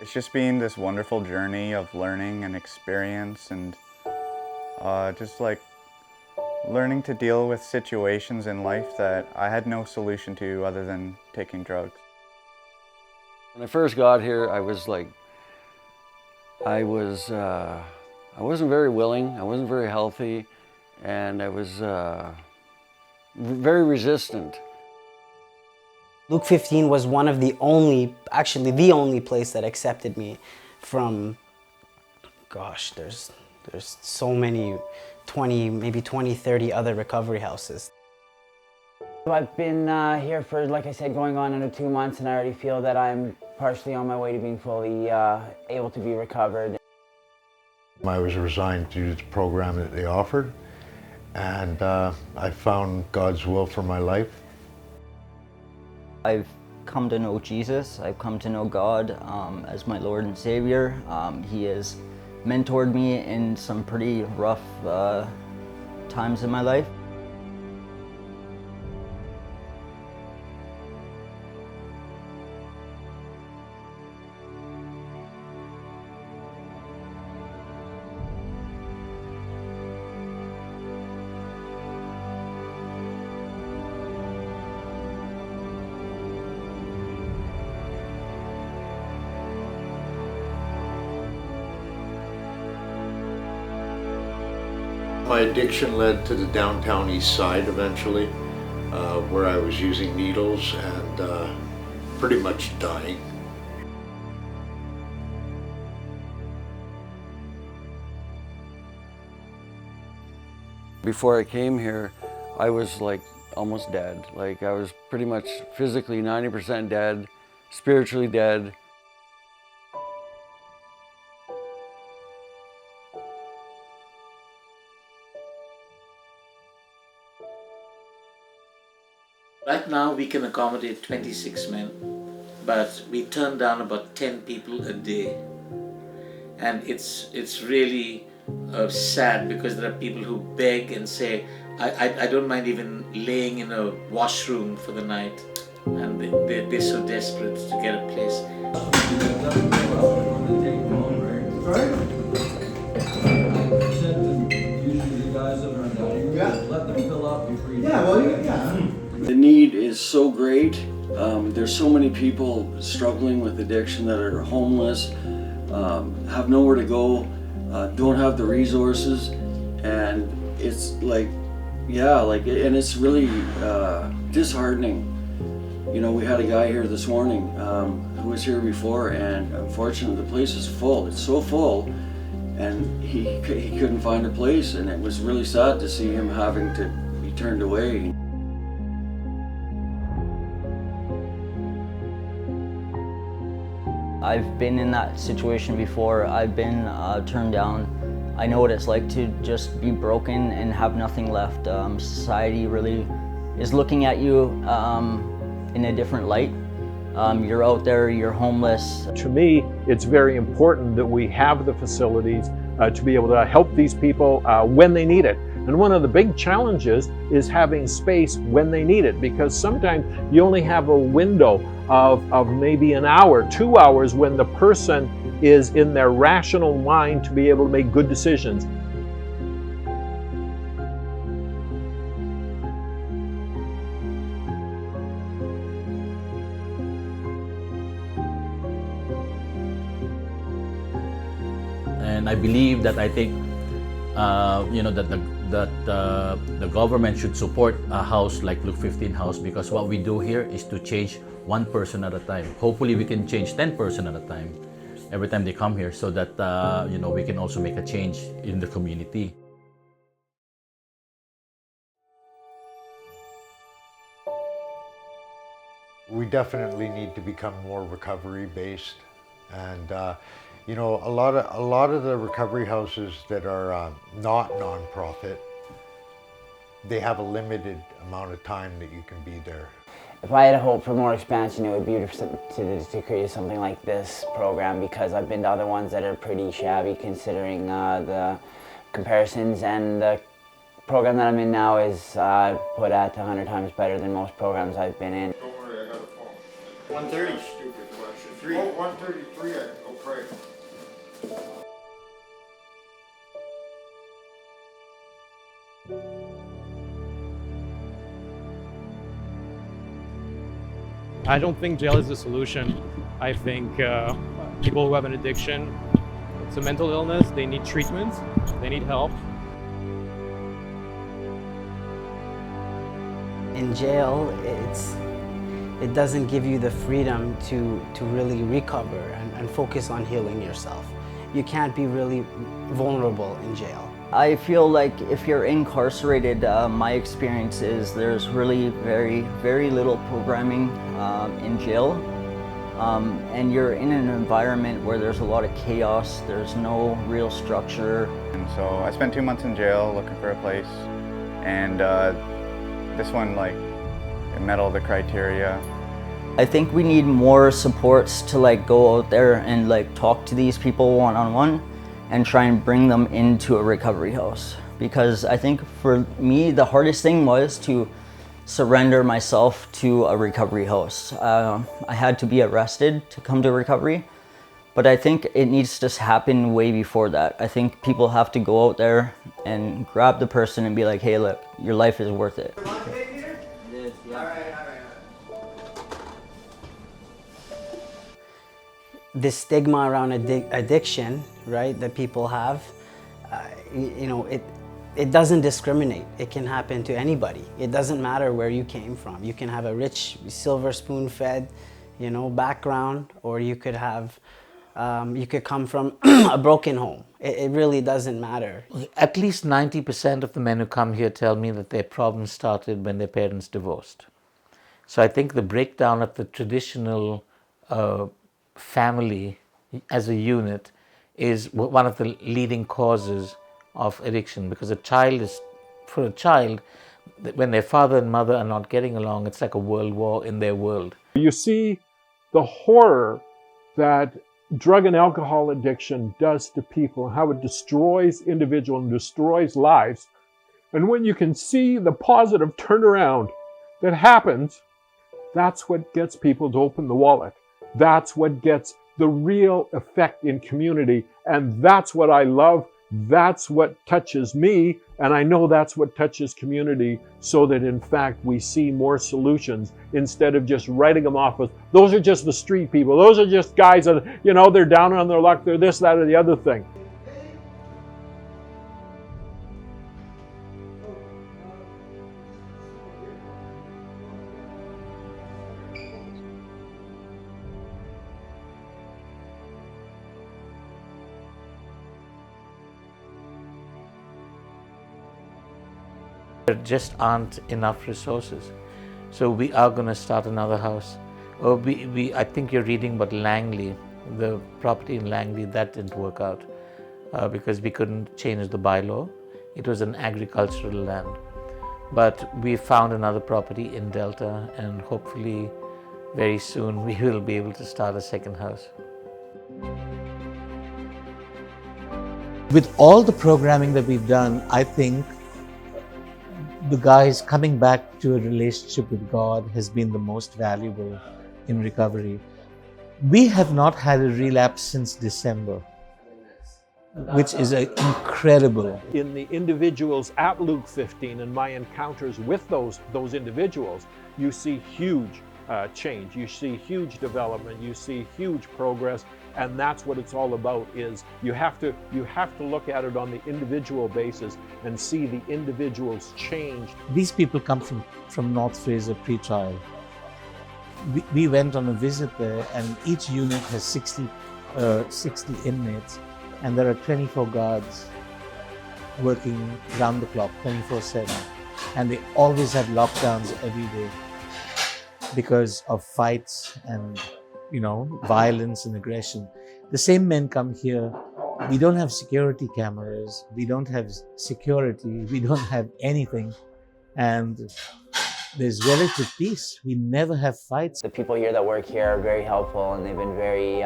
It's just been this wonderful journey of learning and experience and just like learning to deal with situations in life that I had no solution to other than taking drugs. When I first got here, I wasn't very willing, I wasn't very healthy, and I was very resistant. Luke 15 was one of the only, actually the only place that accepted me from, gosh, there's so many, 20, maybe 20, 30 other recovery houses. I've been here for, like I said, going on under 2 months, and I already feel that I'm partially on my way to being fully able to be recovered. I was resigned due to the program that they offered, and I found God's will for my life. I've come to know Jesus, I've come to know God as my Lord and Savior. He has mentored me in some pretty rough times in my life. My addiction led to the downtown east side eventually, where I was using needles and pretty much dying. Before I came here, I was like almost dead. Like I was pretty much physically 90% dead, spiritually dead. Right now we can accommodate 26 men, but we turn down about 10 people a day. And it's really sad because there are people who beg and say, I don't mind even laying in a washroom for the night. And they're so desperate to get a place. The need is so great. There's so many people struggling with addiction that are homeless, have nowhere to go, don't have the resources, and it's like, yeah, and it's really disheartening. You know, we had a guy here this morning who was here before, and unfortunately the place is full. It's so full, and he couldn't find a place, and it was really sad to see him having to be turned away. I've been in that situation before. I've been turned down. I know what it's like to just be broken and have nothing left. Society really is looking at you in a different light. You're out there, you're homeless. To me, it's very important that we have the facilities to be able to help these people when they need it. And one of the big challenges is having space when they need it, because sometimes you only have a window of maybe an hour, 2 hours when the person is in their rational mind to be able to make good decisions. And I believe that the government should support a house like Luke 15 house, because what we do here is to change one person at a time. Hopefully we can change 10 person at a time every time they come here, so that we can also make a change in the community. We definitely need to become more recovery based, and you know, a lot of the recovery houses that are not non-profit, they have a limited amount of time that you can be there. If I had a hope for more expansion, it would be to create something like this program, because I've been to other ones that are pretty shabby considering the comparisons, and the program that I'm in now is put at 100 times better than most programs I've been in. Don't worry, I got a phone. 130. Stupid question. 3. Oh, 133. I don't think jail is the solution. I think people who have an addiction, it's a mental illness, they need treatment, they need help. In jail, it doesn't give you the freedom to really recover and focus on healing yourself. You can't be really vulnerable in jail. I feel like if you're incarcerated, my experience is there's really very little programming in jail. And you're in an environment where there's a lot of chaos, there's no real structure. And so I spent 2 months in jail looking for a place, and this one, like, it met all the criteria. I think we need more supports to like go out there and like talk to these people one-on-one and try and bring them into a recovery house. Because I think for me, the hardest thing was to surrender myself to a recovery house. I had to be arrested to come to recovery, but I think it needs to happen way before that. I think people have to go out there and grab the person and be like, hey, look, your life is worth it. This stigma around addiction, right, that people have, you know, it doesn't discriminate. It can happen to anybody. It doesn't matter where you came from. You can have a rich, silver spoon-fed, you know, background, or you could have, you could come from a broken home. It really doesn't matter. At least 90% of the men who come here tell me that their problems started when their parents divorced. So I think the breakdown of the traditional family as a unit is one of the leading causes of addiction, because for a child, when their father and mother are not getting along, it's like a world war in their world. You see the horror that drug and alcohol addiction does to people, how it destroys individuals and destroys lives. And when you can see the positive turnaround that happens, that's what gets people to open the wallet. That's what gets the real effect in community. And that's what I love. That's what touches me. And I know that's what touches community, so that in fact we see more solutions instead of just writing them off as, those are just the street people. Those are just guys that, you know, they're down on their luck. They're this, that, or the other thing. There just aren't enough resources. So we are going to start another house. I think you're reading about Langley, the property in Langley, that didn't work out because we couldn't change the bylaw. It was an agricultural land. But we found another property in Delta, and hopefully very soon we will be able to start a second house. With all the programming that we've done, I think the guys coming back to a relationship with God has been the most valuable in recovery. We have not had a relapse since December, which is incredible. In the individuals at Luke 15 and my encounters with those individuals, you see huge change, you see huge development, you see huge progress, and that's what it's all about. Is you have to look at it on the individual basis and see the individuals change. These people come from North Fraser pre-trial. We went on a visit there, and each unit has 60 inmates, and there are 24 guards working round the clock, 24/7, and they always have lockdowns every day because of fights and, you know, violence and aggression. The same men come here. We don't have security cameras, we don't have security, we don't have anything, and there's relative peace. We never have fights. The people here that work here are very helpful, and they've been very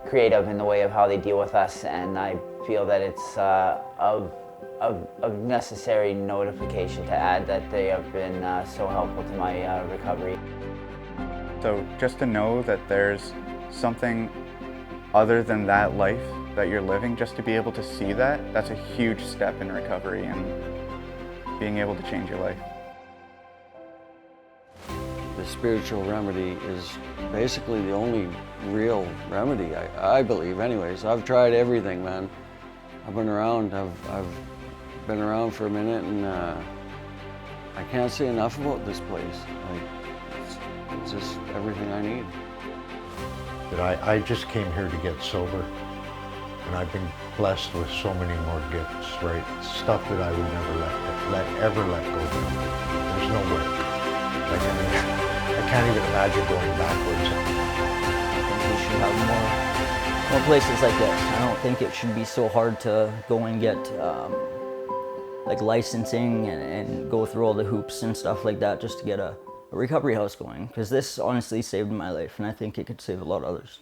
creative in the way of how they deal with us, and I feel that it's of necessary notification to add that they have been so helpful to my recovery. So just to know that there's something other than that life that you're living, just to be able to see that, that's a huge step in recovery and being able to change your life. the spiritual remedy is basically the only real remedy, I believe anyways. I've tried everything, man. I've been around, I've been around for a minute, and I can't say enough about this place. Like, it's just everything I need. But I just came here to get sober, and I've been blessed with so many more gifts, right? Stuff that I would never ever let go of. There's no way. Like, I mean, I can't even imagine going backwards. I think we should have more places like this. I don't think it should be so hard to go and get like licensing and go through all the hoops and stuff like that just to get a recovery house going, because this honestly saved my life, and I think it could save a lot of others.